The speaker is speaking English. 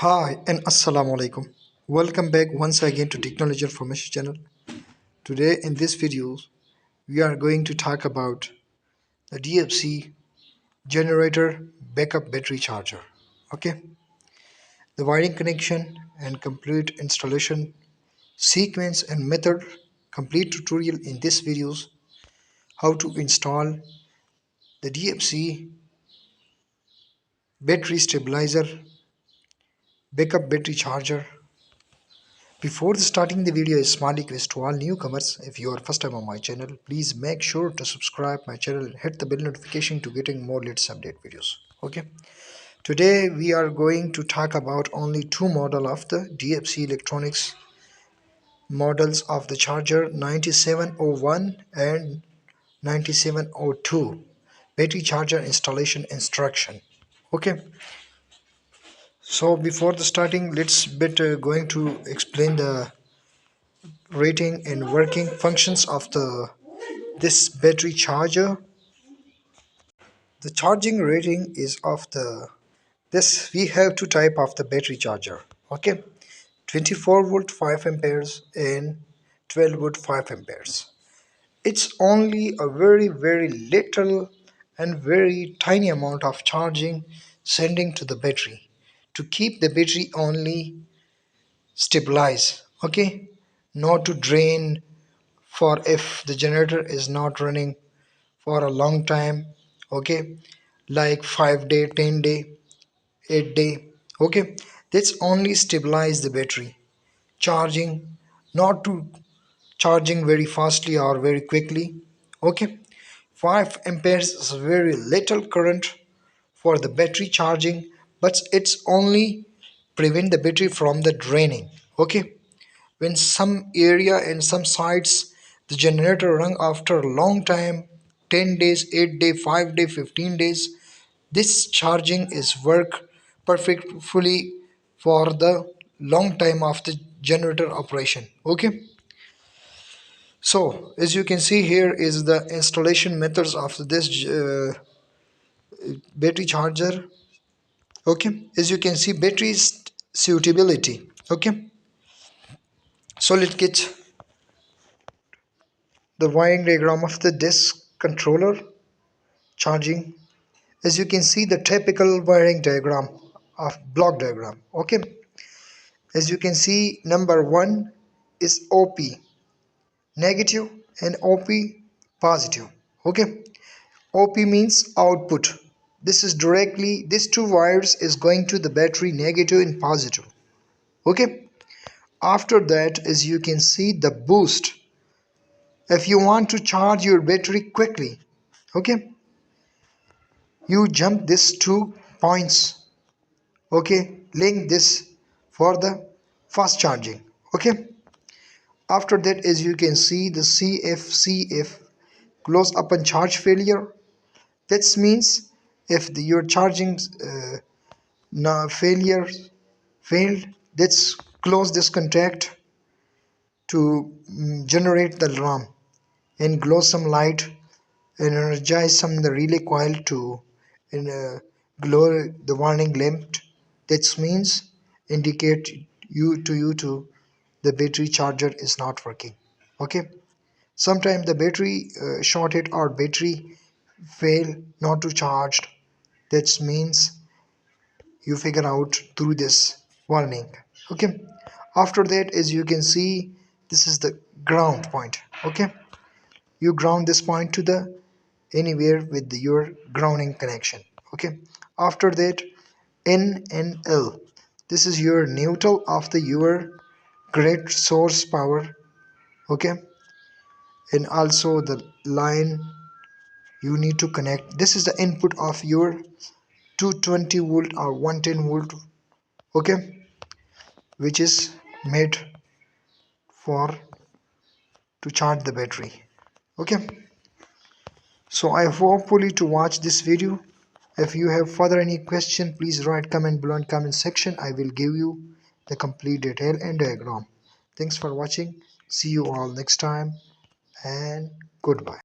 Hi and Assalamu alaikum. Welcome back once again to Technology Information Channel. Today in this video we are going to talk about the DFC generator backup battery charger. Okay, the wiring connection and complete installation sequence and method, complete tutorial in this videos, how to install the DFC battery stabilizer backup battery charger. Before starting the video, a small request to all newcomers. If you are first time on my channel, please make sure to subscribe my channel and hit the bell notification to getting more latest update videos. Okay. Today we are going to talk about only two model of the DFC electronics models of the charger 9701 and 9702 battery charger installation instruction. Okay. So before the starting, let's going to explain the rating and working functions of this battery charger. The charging rating is of the this we have two type of the battery charger. Okay, 24 volt 5 amperes and 12 volt 5 amperes. It's only a very little and very tiny amount of charging sending to the battery to keep the battery only stabilize. Okay, not to drain for if the generator is not running for a long time. Okay, like 5 day, 10 day, 8 day. Okay, that's only stabilize the battery charging, not to charging very fastly or very quickly. Okay, 5 amperes is very little current for the battery charging, but it's only prevent the battery from the draining. Okay, when some area and some sites the generator run after a long time, 10 days, 8 day, 5 day, 15 days, this charging is work perfectly for the long time of the generator operation. Okay, so as you can see here is the installation methods of this battery charger. Okay, as you can see batteries suitability. Okay, so let's get the wiring diagram of the disk controller charging. As you can see the typical wiring diagram of block diagram. Okay, as you can see number one is OP negative and OP positive. Okay, OP means output. This is directly, these two wires is going to the battery negative and positive. Okay, after that as you can see the boost. If you want to charge your battery quickly, okay, you jump these 2 points. Okay, link this for the fast charging. Okay, after that as you can see the CF close upon charge failure. That means if your charging failure failed, let's close this contact to generate the alarm and glow some light and energize some the relay coil to glow the warning lamp. That means indicate you to the battery charger is not working. Okay, sometimes the battery shorted or battery fail not to charge. That means you figure out through this warning. Okay, after that as you can see this is the ground point. Okay, you ground this point to the anywhere with your grounding connection. Okay, after that N and L, this is your neutral of the your grid source power. Okay, and also the line you need to connect, this is the input of your 220 volt or 110 volt. Okay, which is made for to charge the battery. Okay, so I hopefully to watch this video. If you have further any question, please write comment below in comment section. I will give you the complete detail and diagram. Thanks for watching. See you all next time and goodbye.